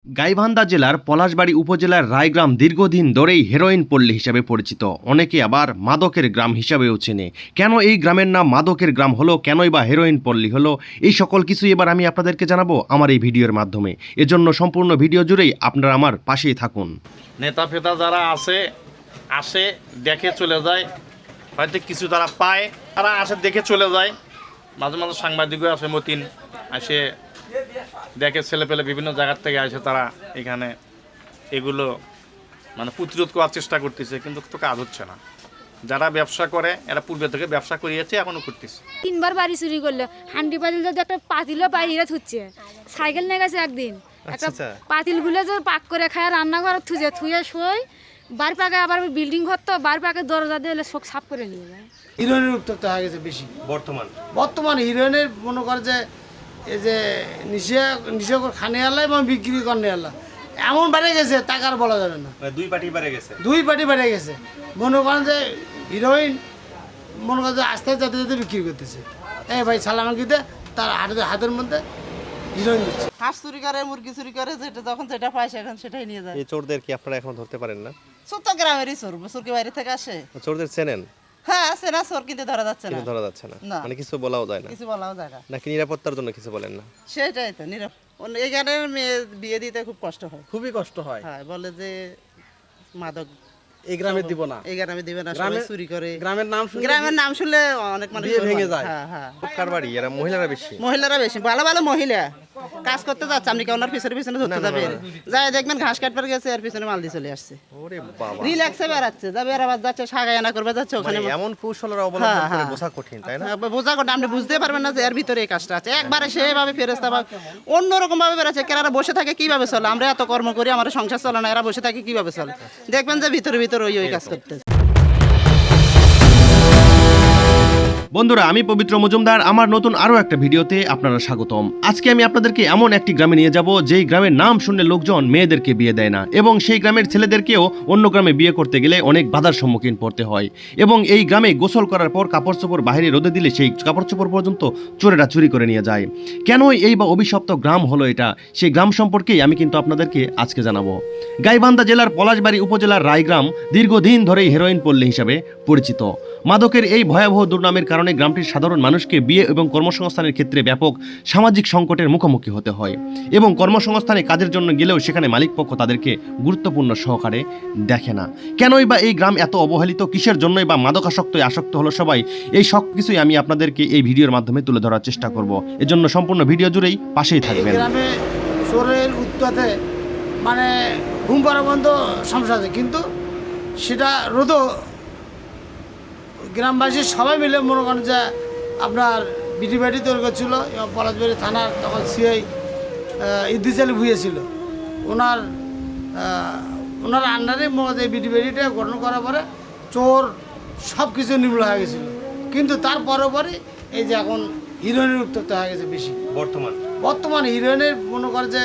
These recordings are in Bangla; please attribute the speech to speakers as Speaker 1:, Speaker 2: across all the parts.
Speaker 1: গাইবান্ধা জেলার পলাশবাড়ী উপজেলার রায়গ্রাম দীর্ঘদিন ধরেই হেরোইন পল্লী হিসেবে পরিচিত। অনেকে আবার মাদকের গ্রাম হিসাবেও চেনে। কেন এই গ্রামের নাম মাদকের গ্রাম হলো, কেনই বা হেরোইন পল্লী হলো, এই সকল কিছুই এবার আমি আপনাদেরকে জানাবো আমার এই ভিডিওর মাধ্যমে। এজন্য সম্পূর্ণ ভিডিও জুড়েই আপনারা আমার পাশেই থাকুন।
Speaker 2: নেতা ফেতা যারা আসে দেখে চলে যায়, হয়তো কিছু তারা পায়, তারা আসে দেখে চলে যায়। মাঝে মাঝে সাংবাদিকও আসে, মতিন আসে দেখে, ছেলে পেলে বিভিন্ন জায়গার থেকে আসে, তারা এখানে এগুলো মানে প্রতিরোধ করার চেষ্টা করতেছে, কিন্তু তো কাজ হচ্ছে না। যারা ব্যবসা করে এরা পূর্বে থেকে ব্যবসা করিয়েছে, এখনো করতেছে।
Speaker 3: তিনবার বাড়ি চুরি করলো, হান্ডি পাতিল যদি একটা পাতিলও পাই হিরা থুচ্ছে। সাইকেল নিয়ে গেছে একদিন, একটা পাতিল গুলো যে পাক করে খায়, রান্নাঘর থুয়ে শোয়। বাড়ি পাকে আবার বিল্ডিং ঘর, তো বাড়ি পাকে দরজা দিয়ে শোক সাফ করে নিয়ে যায়।
Speaker 4: হিরোইনের উত্তপ্ত হয়ে গেছে বেশি বর্তমান হিরোইনের মনে করে যে এই যে নিশা খানে আল্লাহ এবং বিক্রি করনে আল্লাহ এমন বেড়ে গেছে, টাকা আর বলা যাবে না। দুই পার্টি বেড়ে গেছে। মনে করেন যে হিরোইন মনে করেন যে আস্তে যেতে যেতে বিক্রি করতেছে। এই ভাই সালামাকিতে তার হাতের মধ্যে হিরোইন দিচ্ছে।
Speaker 5: হাঁস চুরি করে, মুরগি চুরি করে, যেটা যখন যেটা পায় সেখানে সেটাই নিয়ে যায়।
Speaker 1: এই চোরদের কি আপনারা এখন ধরতে পারেন না?
Speaker 5: চোর তো গ্রামেরই চোর, চোর কি বাইরে থেকে আসে?
Speaker 1: চোরদের চেনেন?
Speaker 5: হ্যাঁ চেনা চোর, কিন্তু ধরা যাচ্ছে না।
Speaker 1: ধরা যাচ্ছে না,
Speaker 5: না।
Speaker 1: মানে কিছু বলাও যায় না,
Speaker 5: কিছু বলাও যায় না।
Speaker 1: নাকি নিরাপত্তার জন্য কিছু বলেন না?
Speaker 5: সেটাই তো এখানে মেয়ে বিয়ে দিতে খুব কষ্ট হয়,
Speaker 6: খুবই কষ্ট হয়।
Speaker 5: হ্যাঁ বলে যে মাদক
Speaker 6: এই গ্রামে দিব না,
Speaker 5: এই গ্রামে দিবে না, সবাই চুরি করে।
Speaker 6: গ্রামের নাম
Speaker 5: শুনলে অনেক মানুষ
Speaker 6: বিয়ে ভেঙে যায়।
Speaker 5: হ্যাঁ হ্যাঁ,
Speaker 1: কার বাড়ি? এরা মহিলারা বেশি।
Speaker 5: মহিলারা বেশি, ভালো ভালো মহিলা কাজ করতে যাচ্ছে, আপনি কি ওনার পিছনে পিছনে ধরতে যাবেন? যাই দেখবেন ঘাস কাটবার গেছে, আর পিছনে মাল দিয়ে চলে আসছে।
Speaker 1: ওরে বাবা,
Speaker 5: রিল্যাক্সে বেড়াচ্ছে, যা বেড়াবার যাচ্ছে, সাগায়ানা করবে যাচ্ছে ওখানে।
Speaker 1: এমন কৌশলের অবলম্বন করে বোঝা কঠিন, তাই না?
Speaker 5: বোঝা করতে আপনি বুঝতে পারবেন না যে এর ভিতরে এই কাজটা আছে। একবারে সেভাবে ফেরেস্তা বা অন্যরকম ভাবে বেড়াচ্ছে। কেনারা বসে থাকে কিভাবে চলে? আমরা এত কর্ম করি, আমাদের সংসার চলে না, এরা বসে থাকে কিভাবে চলে? দেখবেন যে ভিতরে ভিতরে ওই কাজ করতেছে।
Speaker 1: বন্ধুরা, আমি পবিত্র মজুমদার, আমার নতুন আরো একটা ভিডিওতে আপনারা স্বাগতম। আজকে আমি আপনাদেরকে এমন একটি গ্রামে নিয়ে যাব যেই গ্রামের নাম শুনলে লোকজন মেয়েদেরকে বিয়ে দেয় না, এবং সেই গ্রামের ছেলেদেরকেও অন্য গ্রামে বিয়ে করতে গেলে অনেক বাধার সম্মুখীন পড়তে হয়। এবং এই গ্রামে গোসল করার পর কাপড় চোপড় বাইরে রোদে দিলে সেই কাপড় চোপড় পর্যন্ত চোরেরা চুরি করে নিয়ে যায়। কেন এই বা অভিশপ্ত গ্রাম হলো এটা, সেই গ্রাম সম্পর্কেই আমি কিন্তু আপনাদেরকে আজকে জানাবো। গাইবান্ধা জেলার পলাশবাড়ী উপজেলার রায়গ্রাম দীর্ঘদিন ধরেই হেরোইন পল্লী হিসাবে পরিচিত। মাদকের এই ভয়াবহ দুর্নামের কারণে গ্রামটির সাধারণ মানুষকে বিয়ে এবং কর্মসংস্থানের ক্ষেত্রে ব্যাপক সামাজিক সংকটের মুখোমুখি হতে হয়, এবং কর্মসংস্থানে কাজের জন্য গেলেও সেখানে মালিকপক্ষ তাদেরকে গুরুত্বপূর্ণ সহকারে দেখে না। কেনই বা এই গ্রাম এত অবহেলিত, কিসের জন্যই বা মাদকাসক্ত হলো সবাই, এই সব কিছুই আমি আপনাদেরকে এই ভিডিওর মাধ্যমে তুলে ধরার চেষ্টা করব। এজন্য সম্পূর্ণ ভিডিও জুড়েই পাশেই থাকবেন।
Speaker 4: গ্রামে চোরের উৎপাতে মানে ঘুম পাড়া বন্ধ সমস্যা আছে, কিন্তু সেটা রোধও গ্রামবাসী সবাই মিলে মনে করেন যে আপনার বিটি বাড়ি তৈরি করছিল, এবং পলাশবাড়ি থানার তখন সিআই ইদ্রিস আলী ভুঁইয়া ছিল, ওনার আন্ডারে এই বিটি বাড়িটা গঠন করার পরে চোর সব কিছু নির্মূল হয়ে গেছিলো। কিন্তু তার পরে এই যে এখন হিরোইনের উত্তপ্ত হয়ে গেছে বেশি। বর্তমান হিরোইনের মনে করে যে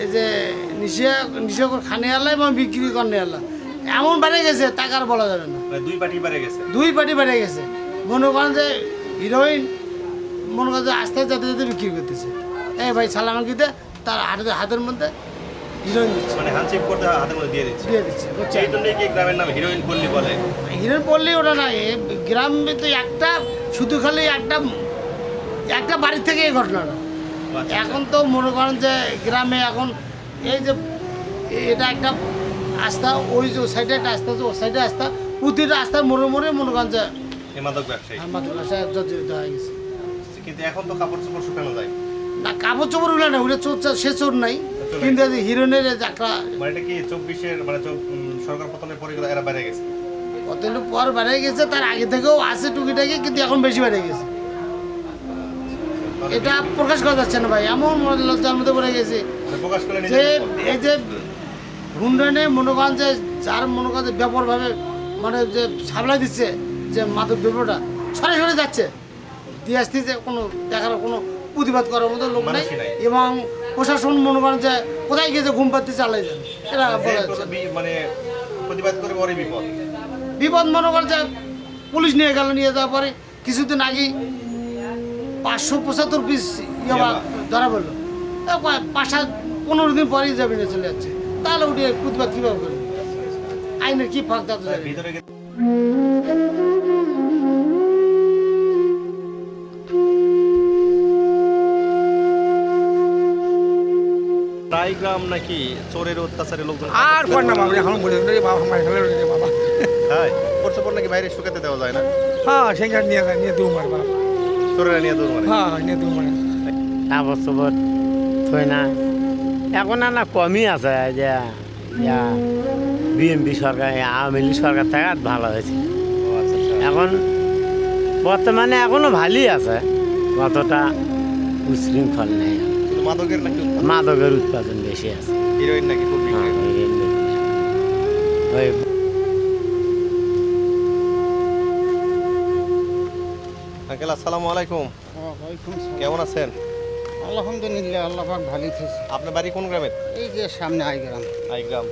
Speaker 4: এই যে নিশা খানে আল্লাহ এবং বিক্রি করনে আল্লাহ এমন বেড়ে গেছে, টাকা আর বলা যাবে না। দুই পার্টি বেড়ে গেছে। মনে করেন যে হিরোইন মনে করেন যে আস্তে যেতে যেতে বিক্রি করতেছে। এই ভাই সালামাকিতে তার হাতের মধ্যে হিরোইন দিচ্ছে,
Speaker 1: মানে হ্যান্ডশেক করতে হাতের মধ্যে দিয়ে দিচ্ছে।
Speaker 4: এই
Speaker 1: জন্যই কি গ্রামের নাম হিরোইন পল্লী বলে?
Speaker 4: হিরোইন পল্লী ওটা না, গ্রামে তো একটা শুধু খালি একটা বাড়ির থেকে এই ঘটনাটা। এখন তো মনে করেন যে গ্রামে এখন এই যে এটা একটা আস্থা, ওই যে সাইডে একটা আস্থা আছে, ওই সাইডে আস্থা, প্রতিটা আস্থার মোড়ে মনে করেন যে
Speaker 1: মাদক ব্যবসায়ী
Speaker 4: জর্জরিত হয়ে গেছে।
Speaker 1: কিন্তু এখন তো কাপড় চোপড় শুকানো যায়
Speaker 4: না, কাপড় চোপড় উঠলে না, ওটা চোর, সে চোর নাই, কিন্তু হিরোইনের একটা
Speaker 1: মানে এটা কি 24-এর মানে সরকার পতনের পরে এরা বেড়ে গেছে,
Speaker 4: কতদিন পর বেড়ে গেছে, তার আগে থেকেও আছে টুকিটাকি, কিন্তু এখন বেশি বেড়ে গেছে। এটা প্রকাশ করা যাচ্ছে না ভাই, এমন লজ্জার মধ্যে পড়ে গেছে যে এই যে হুন্ডানে মনে করেন যে যার মনে করেন যে ব্যাপকভাবে মানে যে সামলাই দিচ্ছে যে মাদক দ্রব্যটা সরাসরি যাচ্ছে দিয়ে আসতেছে, কোনো দেখার কোনো প্রতিবাদ করার মতো লোক নেই, এবং প্রশাসন মনে করেন যে কোথায় গিয়েছে ঘুম পাড়তে চালাই যান, এটা বলা যাচ্ছে।
Speaker 1: মানে প্রতিবাদ করে পরে
Speaker 4: বিপদ মনে করেন যে পুলিশ নিয়ে যাওয়ার পরে কিছুদিন আগেই 575 পিস ইয়াবা ধরা পড়লো, 5-7 15 দিন পরেই জামিনে চলে যাচ্ছে, তাহলে উঠে প্রতিবাদ কীভাবে করবে? আইনের কি ফাঁক দাঁত
Speaker 1: ভিতরে রায়গ্রাম নাকি চোরের অত্যাচারে লোকজন
Speaker 7: আর কোন না বাবা এখন বলে রে বাবা আমার খেলে রে বাবা
Speaker 1: হ্যাঁ পর নাকি বাইরে শুকাতে দেওয়া যায় না,
Speaker 7: হ্যাঁ সেখান নিয়ে দু মার বাবা
Speaker 1: চোরেরা নিয়ে দৌড় মারে।
Speaker 7: হ্যাঁ নিয়ে দু মার
Speaker 8: কাপড় চোপড় থই না এখন না কমই আছে যে বিএনপি সরকার আওয়ামী লীগ সরকার থাকা ভালো হয়েছে। এখন বর্তমানে এখনো ভালোই আছে, অতটা উশৃঙ্খল নেই।
Speaker 1: মাদকের নাকি
Speaker 8: মাদকের উৎপাদন বেশি আছে।
Speaker 1: হিরোইন নাকি খুব বিক্রি হয়।
Speaker 8: ওই
Speaker 1: আঙ্কেল আসসালামু আলাইকুম, কেমন আছেন?
Speaker 4: আলহামদুলিল্লাহ, আল্লাহ পাক ভালোই থাকছে।
Speaker 1: আপনার বাড়ি কোন গ্রামে?
Speaker 4: এই যে সামনে আইগ্রাম।
Speaker 1: রায়গ্রাম।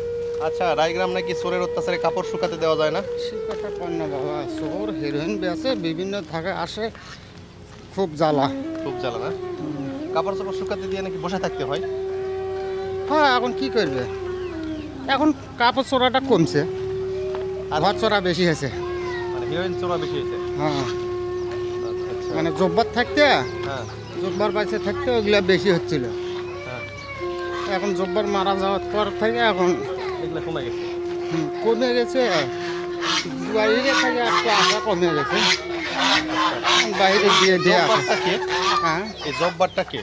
Speaker 1: আচ্ছা, রায়গ্রাম নাকি চোরের অত্যাচারে কাপড় শুকাতে দেওয়া যায় না?
Speaker 4: সে কথা কন না বাবা, চোর হিরোইন বেছে বিভিন্ন থাকে আসে, খুব জ্বালা।
Speaker 1: খুব জ্বালা না? কাপড় চাপড় শুকাতে দিয়ে নাকি বসে থাকতে হয়?
Speaker 4: হ্যাঁ, এখন কি করবে, এখন কাপড় চোরাটা কমছে আর ঘর চোরা বেশি হয়েছে।
Speaker 1: মানে হিরোইন চোরা বেশি হয়েছে।
Speaker 4: হ্যাঁ,
Speaker 1: আচ্ছা আচ্ছা।
Speaker 4: মানে জব্বার থাকতে
Speaker 1: হ্যাঁ
Speaker 4: জব্বার বাইসে থাকতে ওগুলা বেশি হচ্ছিল।
Speaker 1: হ্যাঁ,
Speaker 4: এখন জব্বার মারা যাওয়ার পর থেকে এখন
Speaker 1: এগুলো কমে গেছে।
Speaker 4: কমে গেছে, বাইরে থেকে একটু আশা কমে গেছে, বাইরে দিয়ে দিয়ে আসে।
Speaker 1: জব্বারটা কে?
Speaker 4: হ্যাঁ,
Speaker 1: এই জব্বারটা কে?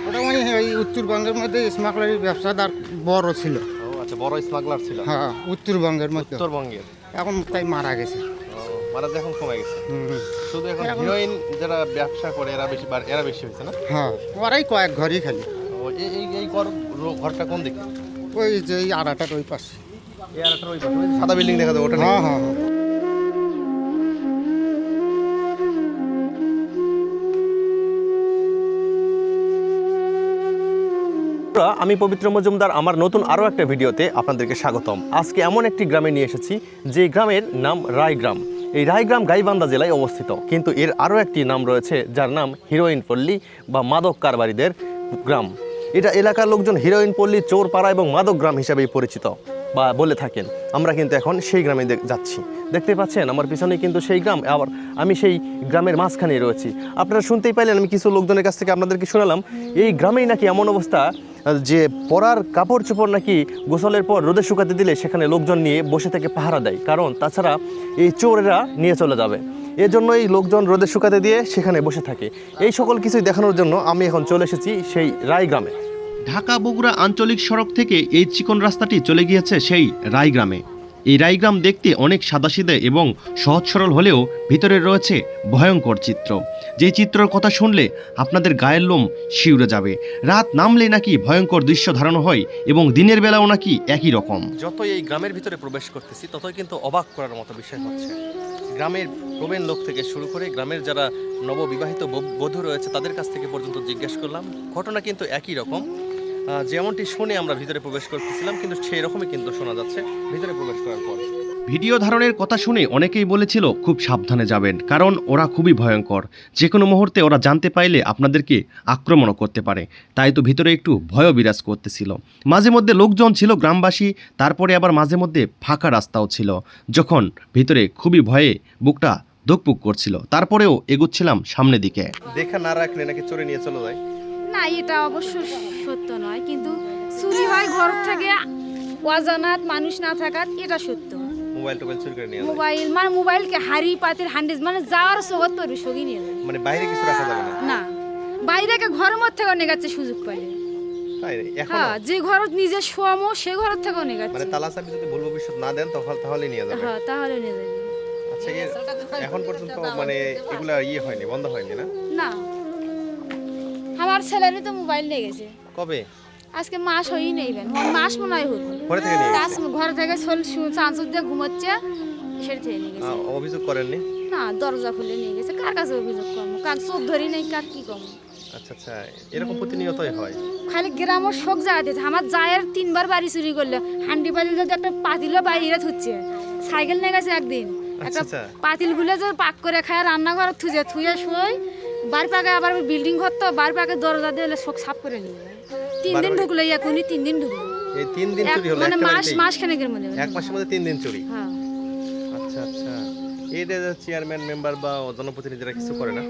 Speaker 4: ওটা মানে ওই উত্তরবঙ্গের মধ্যে স্মাগলারি ব্যবসাদার বড় ছিল।
Speaker 1: ও আচ্ছা, বড় স্মাগলার ছিল।
Speaker 4: হ্যাঁ, উত্তরবঙ্গের মধ্যে।
Speaker 1: উত্তরবঙ্গের।
Speaker 4: এখন তাই মারা গেছে।
Speaker 1: ও, মারা যে এখন কমে গেছে।
Speaker 4: হুম।
Speaker 1: শুধু এখন
Speaker 4: এখন-
Speaker 1: হিরোইন যারা ব্যবসা করে এরা বেশি হয়েছে না?
Speaker 4: হ্যাঁ, ওরাই কয়েক ঘরই খালি।
Speaker 1: ও, এই ঘরটা কোন দিকে?
Speaker 4: ওই যে এই আড়াটার ওই পাশে।
Speaker 1: এই আরেকটা ওই পাশে, ওই যে সাদা বিল্ডিং দেখা যায় ওটা নাকি?
Speaker 4: হ্যাঁ হ্যাঁ হ্যাঁ।
Speaker 1: আমি পবিত্র মজুমদার, আমার নতুন আরও একটা ভিডিওতে আপনাদেরকে স্বাগতম। আজকে এমন একটি গ্রামে নিয়ে এসেছি যে গ্রামের নাম রায়গ্রাম। এই রায়গ্রাম গাইবান্ধা জেলায় অবস্থিত, কিন্তু এর আরও একটি নাম রয়েছে যার নাম হিরোইন পল্লী বা মাদক কারবারিদের গ্রাম। এটা এলাকার লোকজন হিরোইন পল্লী, চোরপাড়া এবং মাদক গ্রাম হিসাবেই পরিচিত বা বলে থাকেন। আমরা কিন্তু এখন সেই গ্রামে যাচ্ছি। দেখতে পাচ্ছেন আমার পিছনে কিন্তু সেই গ্রাম, আবার আমি সেই গ্রামের মাঝখানেই রয়েছি। আপনারা শুনতেই পাইলেন, আমি কিছু লোকজনের কাছ থেকে আপনাদেরকে শোনালাম এই গ্রামেই নাকি এমন অবস্থা যে পরার কাপড় চোপড় নাকি গোসলের পর রোদে শুকাতে দিলে সেখানে লোকজন নিয়ে বসে থেকে পাহারা দেয়, কারণ তাছাড়া এই চোরেরা নিয়ে চলে যাবে। এজন্য এই লোকজন রোদে শুকাতে দিয়ে সেখানে বসে থাকে। এই সকল কিছুই দেখানোর জন্য আমি এখন চলে এসেছি সেই রায়গ্রামে। ঢাকা বগুড়া আঞ্চলিক সড়ক থেকে এই চিকন রাস্তাটি চলে গিয়েছে সেই রায়গ্রামে। এই রায়গ্রাম দেখতে অনেক সাদাসিধে এবং সহজ সরল হলেও ভিতরে রয়েছে ভয়ঙ্কর চিত্র, যেই চিত্রের কথা শুনলে আপনাদের গায়ের লোম শিউরে যাবে। রাত নামলে নাকি ভয়ঙ্কর দৃশ্য ধারণ হয় এবং দিনের বেলাও নাকি একই রকম। যতই এই গ্রামের ভিতরে প্রবেশ করতেছি ততই কিন্তু অবাক করার মতো বিষয় হচ্ছে। গ্রামের প্রবীণ লোক থেকে শুরু করে গ্রামের যারা নববিবাহিত বধূ রয়েছে তাদের কাছ থেকে পর্যন্ত জিজ্ঞেস করলাম, ঘটনা কিন্তু একই রকম। যেমনটি শুনে আমরা ভিতরে প্রবেশ করতেছিলাম, কিন্তু সেই রকমই কিন্তু শোনা যাচ্ছে ভিতরে প্রবেশ করার পর। ভিডিও ধারণের কথা শুনে অনেকেই বলেছিল খুব সাবধানে যাবেন, কারণ ওরা খুবই ভয়ঙ্কর। যে কোনো মুহূর্তে ওরা জানতে পাইলে আপনাদেরকে আক্রমণও করতে পারে। তাই তো ভিতরে একটু ভয়ও বিরাজ করতেছিল। মাঝে মধ্যে লোকজন ছিল গ্রামবাসী, তারপরে আবার মাঝে মধ্যে ফাঁকা রাস্তাও ছিল। যখন ভিতরে খুবই ভয়ে বুকটা ধুকপুক করছিল, তারপরেও এগুচ্ছিলাম সামনের দিকে। দেখা না রাখলে নাকি চোরে নিয়ে চলে যায়।
Speaker 3: না, এটা অবশ্য সত্য নয়, কিন্তু চুরি হয় ঘর থেকে অজানাত মানুষ না থাকাত, এটা সত্য।
Speaker 1: মোবাইল টোবাইল চুরি করে নিয়ে যায়।
Speaker 3: মোবাইলকে হাড়ি পাতিল হান্ডিস মানে যাওয়ার সোগত পড়বে সগি নিয়ে যায়।
Speaker 1: মানে বাইরে কিছু রাখা যাবে না।
Speaker 3: না, বাইরেকে ঘরের মধ্যে থেকে নেগাচ্ছে সুযোগ পাইলে।
Speaker 1: তাই এখন
Speaker 3: হ্যাঁ, যে ঘর নিজের শোয়ামো সে ঘর থেকে নেগাচ্ছে।
Speaker 1: মানে তালা চাবি যদি ভুল ভবিষ্যৎ না দেন তাহলে নিয়ে যাবে।
Speaker 3: হ্যাঁ, তাহলে নিয়ে যাবে।
Speaker 1: আচ্ছা, এখন পর্যন্ত মানে এগুলা হয়নি, বন্ধ হয়নি না?
Speaker 3: না, আমার ছেলেরই তো মোবাইল নিয়ে গেছে।
Speaker 1: কবে?
Speaker 3: আজকে মাস হয়েই নেইবেন, মাস মনে হয় হল।
Speaker 1: ঘরে থেকে নিয়ে গেছে?
Speaker 3: ঘর থেকে চাঁচুর দিয়ে ঘুমাচ্ছে, সেটা থেকে নিয়ে গেছে।
Speaker 1: অভিযোগ করেননি?
Speaker 3: না, দরজা খুলে নিয়ে গেছে। কার কাছে অভিযোগ করবো? কার চোখ ধরি নেই, কার কি কম।
Speaker 1: আচ্ছা আচ্ছা, এরকম প্রতিনিয়তই হয়।
Speaker 3: খালি গ্রামের শোক জায়গা দিয়েছে। আমার জায়ের 3 বার বাড়ি চুরি করলো, হান্ডি পাতিল যদি একটা পাতিলও বাইরে থুচ্ছে। সাইকেল নিয়ে গেছে একদিন, একটা
Speaker 1: আচ্ছা।
Speaker 3: পাতিল গুলো যে পাক করে খায় রান্নাঘর থুয়ে শোয়। বাড়ি পাকে আবার বিল্ডিং ঘর তো, বাড়ি পাকে দরজা দিয়ে শোক সাফ করে নিয়ে যায়। 3 দিন ঢুকলো, এখনই 3 দিন ঢুকলো।
Speaker 1: এই 3 দিন চুরি হলো
Speaker 3: মানে
Speaker 1: একটা
Speaker 3: মাস
Speaker 1: বাড়িতেই?
Speaker 3: মাস খানেকের মধ্যে।
Speaker 1: এক মাসের মধ্যে 3 দিন চুরি।
Speaker 3: হ্যাঁ।
Speaker 1: আচ্ছা আচ্ছা, এই যে চেয়ারম্যান মেম্বার বা জনপ্রতিনিধিরা কিছু করে না?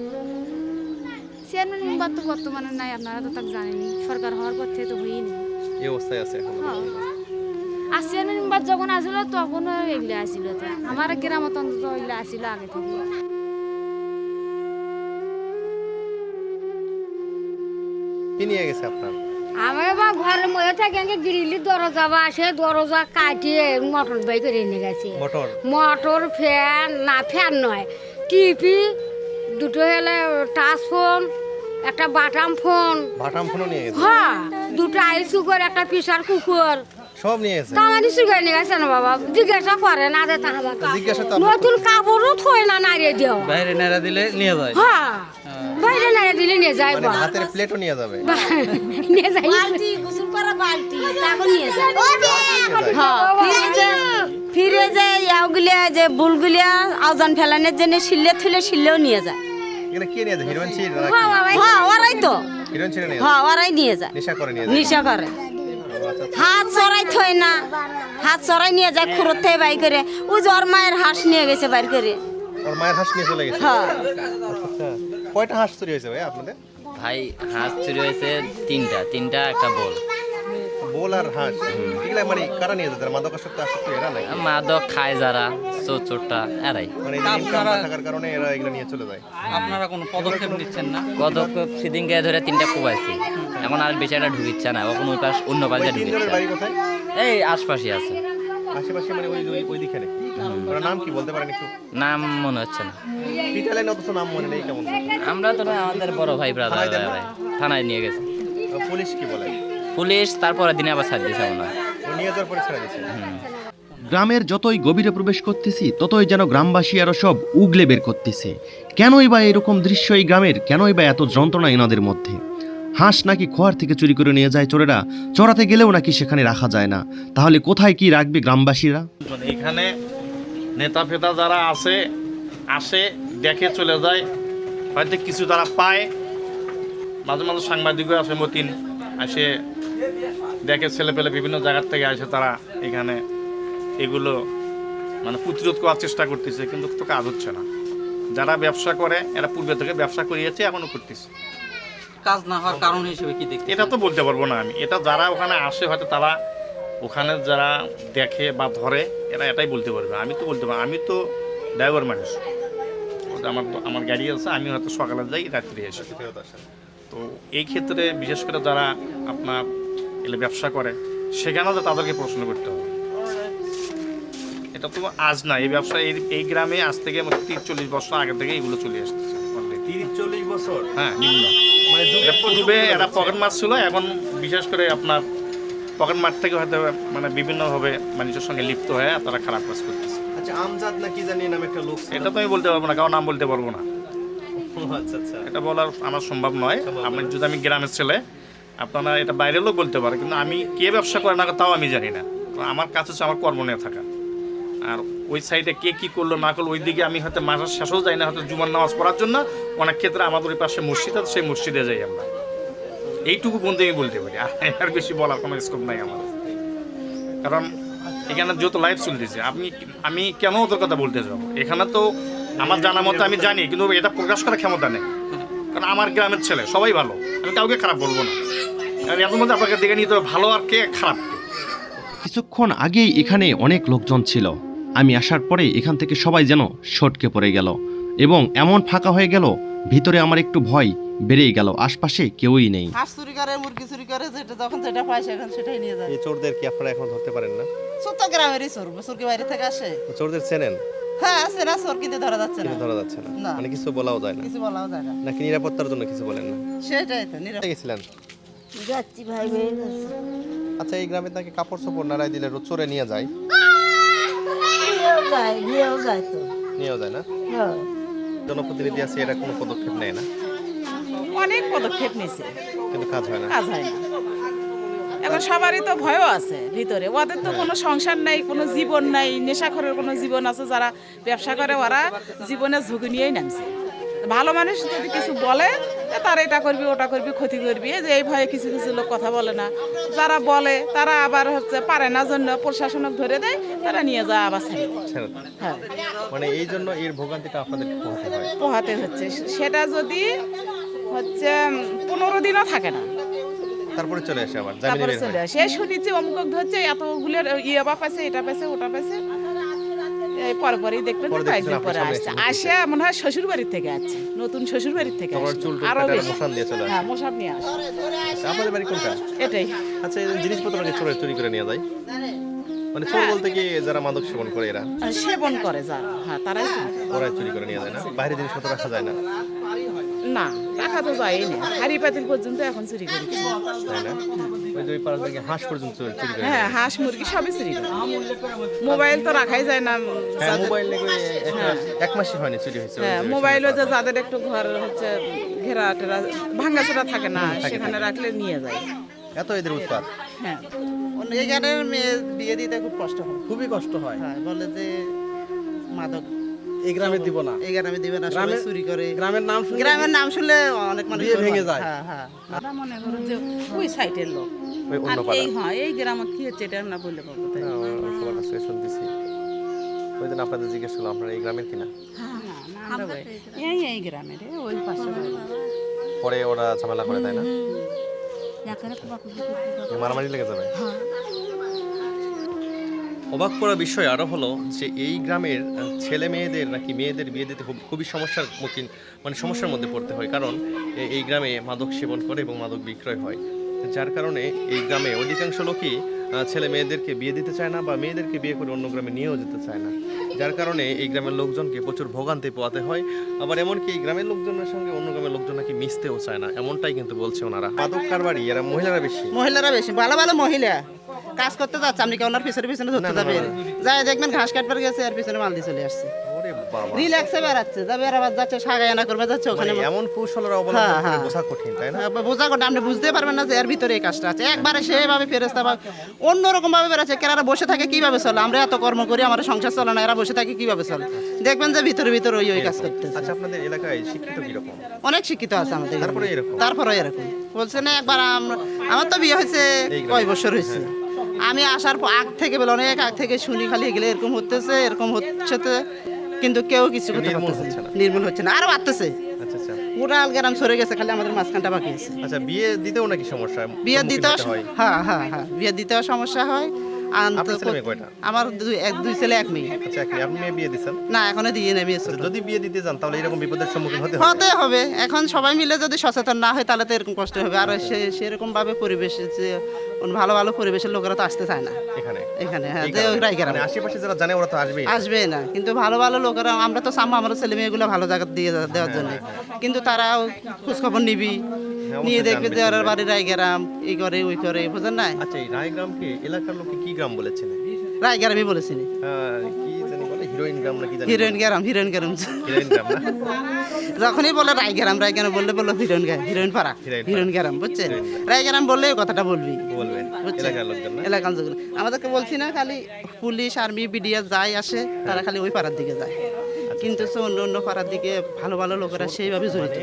Speaker 3: চেয়ারম্যান মেম্বার তো বর্তমানে নাই, আপনারা তো তাকে জানেনি, সরকার হওয়ার পর থেকে তো হয়ই নি।
Speaker 1: এই অবস্থায় আছে এখন।
Speaker 3: হ্যাঁ। আর চেয়ারম্যান মেম্বার যখন আসলো তখনও এগুলো আসিল, তো আমার গ্রামত অন্তত এগুলো আসিল আগে থেকে।
Speaker 1: কি নিয়ে গেছে আপনার?
Speaker 9: আমার বা ঘরের মধ্যে থাকে গ্রিলি দরজা বা আসে, দরজা কাটিয়ে মোটর বাই করে নিয়ে গেছে।
Speaker 1: মোটর?
Speaker 9: মোটর, ফ্যান, না ফ্যান নয়, টিভি, দুটো হলে টাচ ফোন, একটা বাটাম ফোন,
Speaker 1: বাটাম ফোনও নিয়ে গেছে?
Speaker 9: হ্যাঁ, দুটো আইস কুকার, একটা প্রেসার কুকার,
Speaker 1: সব নিয়ে গেছে?
Speaker 9: তামানি সুগার নিয়ে গেছে না বাবা, জিজ্ঞাসা করে না যে তাহলে
Speaker 1: জিজ্ঞাসা তো
Speaker 9: নতুন কাপড়ও থই না নাড়িয়ে দেওয়া।
Speaker 6: বাইরে নেড়া দিলে নিয়ে যায়।
Speaker 9: হ্যাঁ, বাইরে নাড়িয়ে দিলে নিয়ে যায়,
Speaker 1: মানে হাতের প্লেটও নিয়ে যাবে?
Speaker 9: নিয়ে যায় বালতি, গোসল করা বালতি, তারপর নিয়ে যায়।
Speaker 5: হ্যাঁ, ফিরে যে ইয়াগুলিয়া যে বুলগুলিয়া আওজান ফেলানোর জন্য শিল্লে থুলে শিল্লেও নিয়ে যায়।
Speaker 1: এখানে কে নিয়ে যায়? হিরোইন ছিল নাকি?
Speaker 5: হ্যাঁ, ওরাই তো।
Speaker 1: হিরোইন ছিল নিয়ে যায়?
Speaker 5: হ্যাঁ, ওরাই নিয়ে যায়,
Speaker 1: নেশা করে নিয়ে যায়?
Speaker 5: নিশা করে। হাত চড়াই থই না, হাত চড়াই নিয়ে যায় খুঁড়োর থেকে বাই করে। ওই যে ওর মায়ের হাঁস নিয়ে গেছে বাইর করে।
Speaker 1: ওর মায়ের হাঁস নিয়ে চলে গেছে?
Speaker 5: হ্যাঁ।
Speaker 1: আচ্ছা, কয়টা হাঁস চুরি হয়েছে ভাই আপনাদের?
Speaker 10: ভাই হাঁস চুরি হয়েছে তিনটা একটা বল।
Speaker 1: বল আর হাঁস এগুলা মানে কারা নিয়ে যায়? মাদকাসক্ত আসক্ত এরা নাকি?
Speaker 10: মাদক খায় যারা, চোরটা এরাই।
Speaker 1: মানে ইনকাম না থাকার কারণে এরা এগুলা নিয়ে চলে যায়?
Speaker 6: আপনারা কোনো পদক্ষেপ নিচ্ছেন না?
Speaker 10: পদক্ষেপ সেদিনকে ধরে 3টা কোবাইছি, এখন আর বেচারা ঢুকিচ্ছে না, এখন ওই পাশ অন্য পাশে
Speaker 1: তিনজনের
Speaker 10: ঢুকিচ্ছে।
Speaker 1: বাড়ি কোথায়?
Speaker 10: এই আশপাশে আছে।
Speaker 1: আশেপাশে মানে ওই দিকে নাকি? ওরা নাম কি বলতে পারেন একটু?
Speaker 10: নাম মনে হচ্ছে না।
Speaker 1: পিটালেন অথচ নাম মনে নেই, কেমন?
Speaker 10: আমরা তো না, আমাদের বড় ভাই ব্রাদার
Speaker 1: থানায় দেন না?
Speaker 10: থানায় নিয়ে গেছে
Speaker 1: পুলিশ কি বলে?
Speaker 10: পুলিশ, তারপরে দিনে আবার ছাড় দিয়েছে মনে হয়।
Speaker 1: ও নিয়ে যাওয়ার পরে ছেড়ে দিচ্ছে?
Speaker 11: গ্রামের যতই গভীরে প্রবেশ করতেছি ততই যেন গ্রামবাসী আরো সব উগলে বের করতেছে। কেনই বা এরকম দৃশ্য এই গ্রামের, কেনই বা এত যন্ত্রণা এনাদের মধ্যে? হাঁস নাকি খোয়ার থেকে চুরি করে নিয়ে যায় চোরেরা, চড়াতে গেলেও নাকি সেখানে রাখা যায় না। তাহলে কোথায় কি রাখবে গ্রামবাসীরা?
Speaker 2: মানে এখানে নেতা ফেতা যারা আসে দেখে চলে যায়, হয়তো কিছু তারা পায়। মাঝে মাঝে সাংবাদিকও আসে, মতিন আসে দেখে, ছেলে পেলে বিভিন্ন জায়গার থেকে আসে, তারা এখানে এগুলো মানে প্রতিরোধ করার চেষ্টা করতেছে, কিন্তু তো কাজ হচ্ছে না। যারা ব্যবসা করে এরা পূর্বে থেকে ব্যবসা করিয়েছে, এখনও করতেছে।
Speaker 6: কাজ না হওয়ার কারণ হিসেবে কি দেখতে?
Speaker 2: এটা তো বলতে পারবো না আমি। এটা যারা ওখানে আসে, হয়তো তারা ওখানে যারা দেখে বা ধরে, এরা এটাই বলতে পারবে। আমি তো বলতে পারবো, আমি তো ড্রাইভার মানুষ, আমার গাড়ি আছে, আমি হয়তো সকালে যাই, রাত্রে এসে। তো এই ক্ষেত্রে বিশেষ করে যারা আপনার এলে ব্যবসা করে, সেখানেও তো তাদেরকে প্রশ্ন করতে হবে। এটা তো আজ না, এই ব্যবসা এই গ্রামে আজ থেকে 30-40 বছর আগে থেকে এগুলো চলে আসতেছে।
Speaker 1: 30-40 বছর?
Speaker 2: হ্যাঁ, নিম্ন। এটা পূর্বে এরা পকেট মাছ ছিল, এখন বিশেষ করে আপনার পকেট মাছ থেকে হয়তো মানে বিভিন্নভাবে মানুষের সঙ্গে লিপ্ত হয়ে তারা খারাপ কাজ করতেছে।
Speaker 1: আচ্ছা, আমজাদ না কি জানি নামে একটা লোক?
Speaker 2: এটা তো আমি বলতে পারবো না, কারণ নাম বলতে পারবো না।
Speaker 1: আচ্ছা আচ্ছা,
Speaker 2: এটা বলার আমার সম্ভব নয়। আমি যদি আমি গ্রামের ছেলে, আপনারা এটা বাইরের লোক বলতে পারে, কিন্তু আমি কে ব্যবসা করে না তাও আমি জানি না। আমার কাছে হচ্ছে আমার কর্ম নিয়ে থাকা। আর ওই সাইডে কে কী করলো না করলো, ওই দিকে আমি হয়তো মাসের শেষও যাই না, হয়তো জুমার নামাজ পড়ার জন্য। অনেক ক্ষেত্রে আমাদের ওই পাশে মসজিদ আছে, সেই মসজিদে যাই আমরা। এইটুকু বলতে আমি বলতে পারি, আর বেশি বলার কোনো স্কোপ নাই আমার। কারণ এখানে যত লাইফ চলতেছে, আমি কেন ওদের কথা বলতে যাবো? এখানে তো আমার জানা মতো আমি জানি, কিন্তু এটা প্রকাশ করার ক্ষমতা নেই। কারণ আমার গ্রামের ছেলে সবাই ভালো, আমি কাউকে খারাপ বলবো না। আর এত মধ্যে আপনাকে দেখে নিতে হবে ভালো আর কে খারাপ কে।
Speaker 11: কিছুক্ষণ আগেই এখানে অনেক লোকজন ছিল। আমি আসার পরে এখান থেকে সবাই যেন সটকে পড়ে গেল এবং এমন ফাঁকা হয়ে গেল, ভিতরে আমার একটু ভয় বেড়েই গেল। আশপাশে কেউই নেই।
Speaker 5: হাঁস চুরি করে, মুরগি চুরি করে, যেটা যখন যেটা পায় সেখানে সেটাই নিয়ে যায়।
Speaker 1: এই চোরদের কি আপনারা এখন ধরতে পারেন না?
Speaker 5: চোর তো গ্রামেরই চোর, চোর কি বাইরে থেকে আসে?
Speaker 1: চোরদের চেনেন?
Speaker 5: হ্যাঁ, আছে না চোর, কিন্তু ধরা যাচ্ছে না।
Speaker 1: কিন্তু ধরা যাচ্ছে না,
Speaker 5: না।
Speaker 1: মানে কিছু বলাও যায় না?
Speaker 5: কিছু বলাও যায় না।
Speaker 1: নাকি নিরাপত্তার জন্য কিছু বলেন না?
Speaker 5: সেটাই তো নিরাপদ।
Speaker 1: গেছিলেন?
Speaker 9: যাচ্ছি ভাই ভাই যাচ্ছি।
Speaker 1: আচ্ছা, এই গ্রামে নাকি কাপড় চোপড় নাড়াই দিলে চোরে নিয়ে যায়?
Speaker 9: নিয়েও যায় তো।
Speaker 1: নিয়েও যায় না? জনপ্রতিনিধি আছে, এরা কোনো পদক্ষেপ নেয় না?
Speaker 5: অনেক পদক্ষেপ নিছে,
Speaker 1: কিন্তু কাজ হয় না।
Speaker 5: কাজ হয় না। এখন সবারই তো ভয়ও আছে ভিতরে, ওদের তো কোনো সংসার নাই, কোনো জীবন নাই। নেশাখোরের কোনো জীবন আছে, যারা ব্যবসা করে ওরা জীবনে ঝুঁকি নিয়েই নামছে। ভালো মানুষ যদি কিছু বলে তারা এটা করবি ওটা করবি ক্ষতি করবি, এই যে এই ভয়ে কিছু কিছু লোক কথা বলে না, যারা বলে তারা আবার হচ্ছে পারে না জন্য প্রশাসনক ধরে দেয়, তারা নিয়ে যায় আবার ছেড়ে দেয়।
Speaker 1: ছেড়ে দেন।
Speaker 5: হ্যাঁ,
Speaker 1: মানে এই জন্য এর ভোগান্তিটা আপনাদের পোহাতে হয়।
Speaker 5: পোহাতে হচ্ছে। সেটা যদি হচ্ছে 15 দিনও থাকে না,
Speaker 1: তারপরে চলে আসে আবার জামিনে
Speaker 5: তারপরে
Speaker 1: বের
Speaker 5: চলে
Speaker 1: হয়।
Speaker 5: আসে। শুনেছি অমুক ধরছে এতগুলো ইয়ে বা পাইছে, এটা পাইছে ওটা পাইছে, এই পরপরই দেখবেন
Speaker 1: পরে
Speaker 5: যে কয়েকদিন
Speaker 1: দেখছেন
Speaker 5: পরে
Speaker 1: আপনার
Speaker 5: আসছে।
Speaker 1: সামনে
Speaker 5: আসে মনে হয় শ্বশুর বাড়ির থেকে আসছে, নতুন শ্বশুর বাড়ির থেকে
Speaker 1: তারপর
Speaker 5: আসছে।
Speaker 1: চুল টুল
Speaker 5: আরো
Speaker 1: কাটার
Speaker 5: বেশি।
Speaker 1: মশান দিয়ে চলে আসে।
Speaker 5: হ্যাঁ, মশাব নিয়ে আসে।
Speaker 1: আচ্ছা, আপনাদের বাড়ি কোনটা?
Speaker 5: এটাই।
Speaker 1: আচ্ছা, এই জিনিসপত্রকে চুরি করে নিয়ে যায়, মানে চোর বলতে কি যারা মাদক সেবন করে এরা
Speaker 5: আর সেবন করে যারা, হ্যাঁ তারাই চুরি করে।
Speaker 1: ওরাই চুরি করে নিয়ে যায় না? বাইরে জিনিসপত্র রাখা যায় না,
Speaker 5: না রাখা তো যায়ই না, হাড়ি পাতিল পর্যন্ত এখন চুরি করি।
Speaker 1: তাই না? ওই যে ওই পাড়ার দিকে হাঁস পর্যন্ত চুরি করে নিয়ে
Speaker 5: হ্যাঁ,
Speaker 1: যায়।
Speaker 5: হাঁস মুরগি সবই চুরি করে। মোবাইল তো রাখাই যায় না।
Speaker 1: হ্যাঁ, মোবাইল নাকি এক মাসই হয়নি চুরি হয়েছে।
Speaker 5: হ্যাঁ, মোবাইলও যে যাদের একটু ঘর হচ্ছে ঘেরা টেরা ভাঙাচোরা থাকে না, সেখানে রাখলে নিয়ে যায়।
Speaker 1: এত এদের উৎপাত।
Speaker 5: হ্যাঁ,
Speaker 4: এই গানের মেয়ে বিয়ে দিতে খুব কষ্ট হয়।
Speaker 7: খুবই কষ্ট হয়।
Speaker 4: হ্যাঁ, বলে যে মাদক
Speaker 7: এই গ্রামে দিব না,
Speaker 4: এই গ্রামে দিবে না, সবাই চুরি করে।
Speaker 7: গ্রামের নাম শুনলে
Speaker 4: গ্রামের নাম শুনলে অনেক মানুষ
Speaker 7: বিয়ে ভেঙে যায়।
Speaker 4: হ্যাঁ হ্যাঁ।
Speaker 5: আমরা মনে করো যে ওই সাইটের লোক,
Speaker 1: ওই অন্য
Speaker 5: আর
Speaker 1: পাড়া।
Speaker 5: এই হ্যাঁ এই গ্রামত কি হচ্ছে এটা না বললে পাবো তাই।
Speaker 1: হ্যাঁ, সবার কাছ থেকে শুনতেছি। ওই দিন আপনাদের জিজ্ঞেস করলাম আপনারা এই গ্রামের কিনা,
Speaker 5: হ্যাঁ হ্যাঁ, না, আমরা ওই এই গ্রামের ওই পাশে বাড়ি।
Speaker 1: পরে ওরা ঝামেলা করে, তাই না? মারামারি লেগে যাবে। অবাক করা বিষয় আরো হলো যে এই গ্রামের ছেলে মেয়েদের নাকি মেয়েদের বিয়ে দিতে খুবই সমস্যার মুখীন, মানে সমস্যার মধ্যে পড়তে হয়, কারণ এই গ্রামে মাদক সেবন করে এবং মাদক বিক্রয় হয়, যার কারণে এই গ্রামে অধিকাংশ লোকই ছেলে মেয়েদেরকে বিয়ে দিতে চায় না বা মেয়েদেরকে বিয়ে করে অন্য গ্রামে নিয়েও যেতে চায় না, যার কারণে এই গ্রামের লোকজনকে প্রচুর ভোগান্তি পোয়াতে হয়। আবার এমনকি এই গ্রামের লোকজনের সঙ্গে অন্য গ্রামের লোকজন নাকি মিশতেও চায় না, এমনটাই কিন্তু বলছে ওনারা। মাদক কারবারি এরা মহিলারা বেশি।
Speaker 4: মহিলারা বেশি, ভালো ভালো মহিলা কাজ করতে যাচ্ছে, আপনি কি ওনার পিছনে পিছনে ধরতে যাবেন? যাই দেখবেন ঘাস কাটবার গেছে আর পিছনে মাল দিয়ে চলে আসছে,
Speaker 1: ওরে বাবা,
Speaker 4: রিল্যাক্সে বেড়াচ্ছে, যাবে আর আবার যাচ্ছে সাগায়ানা করবে যাচ্ছে ওখানে।
Speaker 1: মানে এমন কৌশলরা অবলম্বন
Speaker 4: হ্যাঁ,
Speaker 1: করে
Speaker 4: হ্যাঁ।
Speaker 1: বোঝা কঠিন, তাই না?
Speaker 4: বোঝা করতে আপনি বুঝতে পারবেন না যে এর ভিতরে এই কাজটা আছে। একবারে সেভাবে ফেরেস্তা বা অন্যরকম ভাবে বেড়াচ্ছে, কেনারা বসে থাকে কিভাবে চলে, আমরা এত কর্ম করি আমাদের সংসার চলে না, এরা বসে থাকে কিভাবে চলে, দেখবেন যে ভিতরে ভিতরে ওই কাজ করতেছে।
Speaker 1: আচ্ছা, আপনাদের এলাকায় শিক্ষিত কিরকম?
Speaker 4: অনেক শিক্ষিত আছে আমাদের,
Speaker 1: তারপরে এরকম?
Speaker 4: তারপরে এরকম বলছে না। একবার আমার তো বিয়ে হয়েছে কয় বছর হয়েছে, আমি আসার আগ থেকে বলে অনেক আগ থেকে শুনি খালি এগুলো এরকম হতেছে এরকম হচ্ছে, কিন্তু কেউ কিছু করতে
Speaker 1: নির্মূল
Speaker 4: পারতেছে
Speaker 1: হচ্ছে
Speaker 4: না,
Speaker 1: না।
Speaker 4: নির্মূল হচ্ছে না, আরো বাড়তেছে।
Speaker 1: আচ্ছা আচ্ছা।
Speaker 4: গোটা গ্রাম সরে গেছে, খালি আমাদের মাঝখানটা বাকি আছে।
Speaker 1: আচ্ছা, বিয়ে দিতেও নাকি সমস্যা?
Speaker 4: বিয়ে
Speaker 1: সম্মুখীন
Speaker 4: দিতেও
Speaker 1: হতে হয়?
Speaker 4: হ্যাঁ হ্যাঁ হ্যাঁ, বিয়ে দিতেও সমস্যা হয়।
Speaker 1: আপনার ছেলে মেয়ে কয়টা?
Speaker 4: আমার দুই ছেলে এক মেয়ে।
Speaker 1: আচ্ছা, আপনি মেয়ে বিয়ে দিচ্ছেন?
Speaker 4: না, এখনো দিয়ে নেই, মেয়ে ছোট।
Speaker 1: আচ্ছা, যদি বিয়ে দিতে যান তাহলে এরকম বিপদের সম্মুখীন হতে হবে।
Speaker 4: হতে হবে, এখন সবাই মিলে যদি সচেতন না হয় তাহলে তো এরকম কষ্ট হবে। আর সেরকম ভাবে পরিবেশে যে ভালো ভালো পরিবেশের লোকেরা তো আসতে চায় না
Speaker 1: এখানে।
Speaker 4: এখানে। হ্যাঁ,
Speaker 1: এই
Speaker 4: যে
Speaker 1: কারণে।
Speaker 4: ওই রায়গ্রামে
Speaker 1: মানে আশেপাশে যারা জানে ওরা তো আসবেই।
Speaker 4: আসবে না, কিন্তু ভালো ভালো লোকেরা, আমরা তো চাবো আমার ছেলে মেয়েগুলো ভালো জায়গা দিয়ে দেওয়ার জন্য, কিন্তু তারাও খোঁজখবর নিবি, নিয়ে দেখবে যে ওর বাড়ি রায়গ্রাম, এই করে ওই করে, বুঝেন না?
Speaker 1: আচ্ছা, এই রায়গ্রামকে এলাকার লোকে কি গ্রাম বলেছেন?
Speaker 4: রায়গ্রামই বলেছি,
Speaker 1: কি জানি বলে, হিরোইন গ্রাম নাকি জানি?
Speaker 4: হিরোইন গ্রাম, হিরোইন গ্রাম।
Speaker 1: হিরোইন গ্রাম না?
Speaker 4: যখনই বলে রায়গ্রাম রায়গ্রাম বললে বললো হিরোইন পাড়া, হিরোইন গ্রাম, বুঝছেন? রায়গ্রাম বললে ওই কথাটা বলবি,
Speaker 1: বলবেন
Speaker 4: বুঝছেন?
Speaker 1: এলাকার লোকজন না?
Speaker 4: এলাকার লোকজন আমাদেরকে বলছি না, খালি পুলিশ আর্মি বিডিআর যায় আসে, তারা খালি ওই পাড়ার দিকে যায়, কিন্তু অন্য অন্য পাড়ার দিকে ভালো ভালো লোকেরা সেইভাবে জড়িত।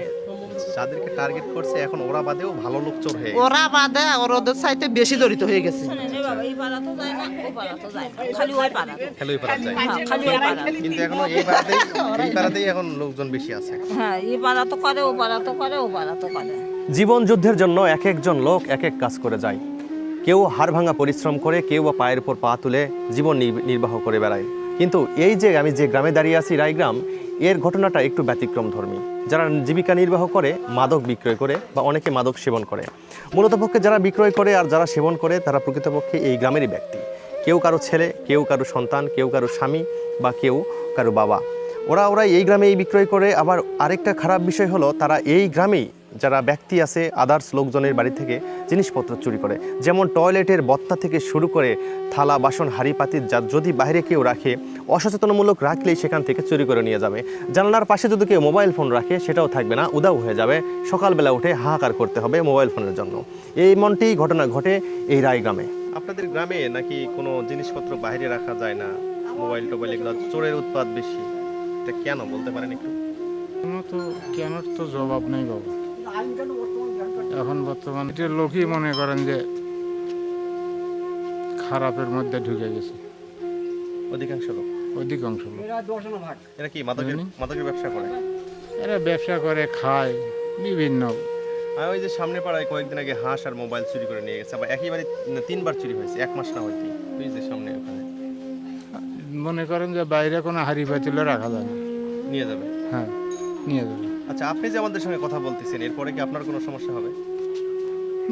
Speaker 1: যাদেরকে টার্গেট করছে এখন ওরা বাদেও ভালো লোক চোর হয়ে গেছে।
Speaker 4: ওরা বাদে ওদের সাইতে বেশি জড়িত হয়ে গেছে।
Speaker 1: খালি ওই পাড়া যায়। কিন্তু এখনো এই পাড়াতেই এখন লোকজন বেশি আছে।
Speaker 9: হ্যাঁ, এই পাড়া তো করে, ও পাড়া তো করে, ও পাড়া তো করে।
Speaker 11: জীবন যুদ্ধের জন্য এক একজন লোক এক এক কাজ করে যায়। কেউ হাড় ভাঙা পরিশ্রম করে, কেউ বা পায়ের উপর পা তুলে জীবন নির্বাহ করে বেড়ায়। কিন্তু এই যে আমি যে গ্রামে দাঁড়িয়ে আছি, রায়গ্রাম, এর ঘটনাটা একটু ব্যতিক্রমধর্মী। যারা জীবিকা নির্বাহ করে মাদক বিক্রয় করে বা অনেকে মাদক সেবন করে, মূলত পক্ষে যারা বিক্রয় করে আর যারা সেবন করে তারা প্রকৃতপক্ষে এই গ্রামেরই ব্যক্তি। কেউ কারো ছেলে, কেউ কারো সন্তান, কেউ কারো স্বামী বা কেউ কারো বাবা। ওরা এই গ্রামেই বিক্রয় করে। আবার আরেকটা খারাপ বিষয় হলো তারা এই গ্রামেই যারা ব্যক্তি আছে আদার্স লোকজনের বাড়ি থেকে জিনিসপত্র চুরি করে, যেমন টয়লেটের বত্তা থেকে শুরু করে থালা বাসন হাঁড়ি পাতিল, যা যদি বাইরে কেউ রাখে, অসচেতনমূলক রাখলেই সেখান থেকে চুরি করে নিয়ে যাবে। জানলার পাশে যদি কেউ মোবাইল ফোন রাখে সেটাও থাকবে না, উধাও হয়ে যাবে। সকালবেলা উঠে হাহাকার করতে হবে মোবাইল ফোনের জন্য। এমনটি ঘটনা ঘটে এই রায়গ্রামে।
Speaker 1: আপনাদের গ্রামে নাকি কোনো জিনিসপত্র বাইরে রাখা যায় না, মোবাইল টোবাইল এগুলো চোরের উৎপাত বেশি, এটা কেন বলতে পারেন একটু?
Speaker 2: কেন তো জবাব নেই বাবু।
Speaker 12: এখন বর্তমানে এটা লোকই মনে করেন যে খারাপের মধ্যে ঢুকে গেছে
Speaker 1: অধিকাংশ লোক।
Speaker 12: অধিকাংশ লোক।
Speaker 1: এরা কি মাদকের ব্যবসা করে?
Speaker 12: এরা ব্যবসা করে, খায় বিভিন্ন।
Speaker 1: আর ওই যে সামনে পাড়ায় কয়েকদিন আগে হাঁস আর মোবাইল চুরি করে নিয়ে গেছে, আবার একইবারে 3বার চুরি হয়েছে, 1 মাস না হইতে। ওই যে সামনে ওখানে
Speaker 12: মনে করেন যে বাইরে কোনো হাড়ি পাতিলও রাখা যায় না,
Speaker 1: নিয়ে যাবে।
Speaker 12: হ্যাঁ নিয়ে যাবে।
Speaker 1: আচ্ছা, আপনি যে আমাদের সঙ্গে কথা বলতেছেন, এরপরে কি আপনার কোনো সমস্যা হবে?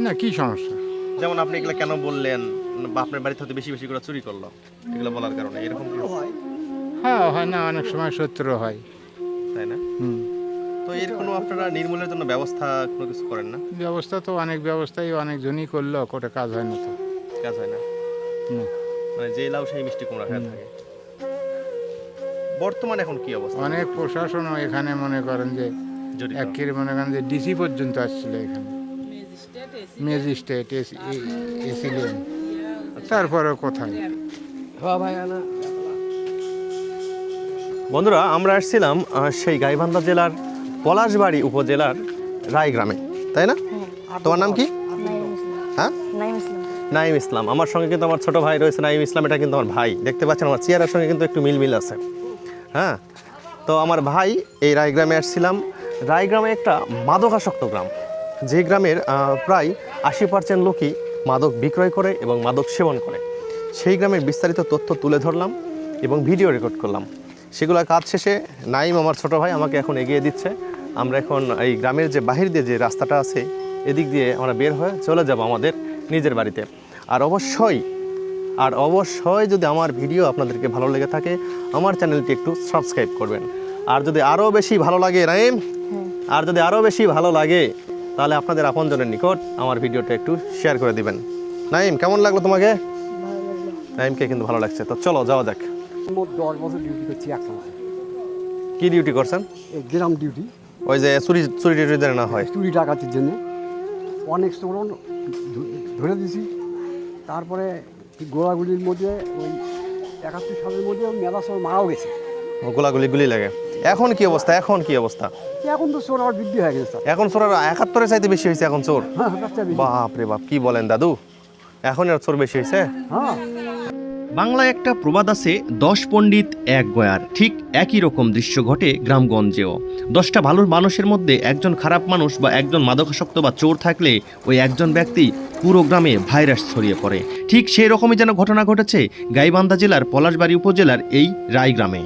Speaker 12: না, কি সমস্যা?
Speaker 1: যেমন আপনি এগুলো কেন বললেন, বা আপনার বাড়িতে হয়তো বেশি বেশি করে চুরি করলো, এগুলো বলার কারণে এরকম কি হয়?
Speaker 12: হ্যাঁ, হয় না, অনেক সময় শত্রু হয়,
Speaker 1: তাই না?
Speaker 12: হুম।
Speaker 1: তো এর কোনো আপনারা নির্মূলের জন্য ব্যবস্থা কোনো কিছু করেন না?
Speaker 12: ব্যবস্থা তো অনেক ব্যবস্থাই অনেকজনই করলো, কোটে কাজ হয় না তো।
Speaker 1: কাজ হয় না,
Speaker 12: না।
Speaker 1: মানে যে লাউ সেই মিষ্টি কুমড়া খায় থাকে। বর্তমানে এখন কি অবস্থা?
Speaker 12: অনেক প্রশাসনও এখানে মনে করেন যে
Speaker 1: জড়িত।
Speaker 12: একেবারে মনে করেন যে ডিসি পর্যন্ত আসছিল এখানে, ম্যাজিস্ট্রেট এসিলেন, তারপরে কোথায়।
Speaker 1: বন্ধুরা, আমরা আসছিলাম সেই গাইবান্ধা জেলার পলাশবাড়ি উপজেলার রায়গ্রামে, তাই না? তোমার নাম কি? হ্যাঁ, নাইম ইসলাম। আমার সঙ্গে কিন্তু আমার ছোট ভাই রয়েছে নাইম ইসলাম, এটা কিন্তু আমার ভাই। দেখতে পাচ্ছেন আমার চেহারার সঙ্গে কিন্তু একটু মিল আছে। হ্যাঁ, তো আমার ভাই এই রায়গ্রামে আসছিলাম। রায়গ্রামে একটা মাদকাসক্ত গ্রাম, যে গ্রামের প্রায় 80% লোকই মাদক বিক্রয় করে এবং মাদক সেবন করে। সেই গ্রামের বিস্তারিত তথ্য তুলে ধরলাম এবং ভিডিও রেকর্ড করলাম। সেগুলো কাজ শেষে নাইম আমার ছোট ভাই আমাকে এখন এগিয়ে দিচ্ছে। আমরা এখন এই গ্রামের যে বাহির দিয়ে যে রাস্তাটা আছে, এদিক দিয়ে আমরা বের হয়ে চলে যাব আমাদের নিজের বাড়িতে। আর অবশ্যই যদি আমার ভিডিও আপনাদেরকে ভালো লেগে থাকে, আমার চ্যানেলটি একটু সাবস্ক্রাইব করবেন। আর যদি আরও বেশি ভালো লাগে নাইম, আর যদি আরও বেশি ভালো লাগে, তাহলে আপনাদের আপনজনের নিকট আমার ভিডিওটা একটু শেয়ার করে দিবেন। নাইম, কেমন লাগলো তোমাকে? নাইমকে কিন্তু ভালো লাগছে। তো চলো যাওয়া যাক।
Speaker 13: 10 বছর ডিউটি করছি একসময়।
Speaker 1: কি ডিউটি করছেন?
Speaker 13: গ্রাম ডিউটি।
Speaker 1: ওই যে চুরি ডিউটি যেন না হয়,
Speaker 13: চুরি ডাকাতির জন্য অনেক চোর ধরে দিছি। তারপরে গোলাগুলির মধ্যে ওই 71 সালের মধ্যে মেলা চোর মারাও গেছে।
Speaker 1: গুলি লাগে। এখন কি অবস্থা? এখন
Speaker 13: তো চোর আর বৃদ্ধি হয়ে গেছে।
Speaker 1: এখন চোর 71-এর চাইতে বেশি হয়েছে এখন চোর।
Speaker 13: হ্যাঁ,
Speaker 1: বাপ রে বাপ, কি বলেন দাদু, এখন আর চোর বেশি হয়েছে?
Speaker 13: হ্যাঁ।
Speaker 11: বাংলায় একটা প্রবাদ আছে, 10 পণ্ডিত 1 গয়ার। ঠিক একই রকম দৃশ্য ঘটে গ্রামগঞ্জেও। 10টা ভালো মানুষের মধ্যে একজন খারাপ মানুষ বা একজন মাদকাসক্ত বা চোর থাকলে ওই একজন ব্যক্তি পুরো গ্রামে ভাইরাস ছড়িয়ে পড়ে। ঠিক সেই রকমই যেন ঘটনা ঘটেছে গাইবান্ধা জেলার পলাশবাড়ি উপজেলার এই রায়গ্রামে।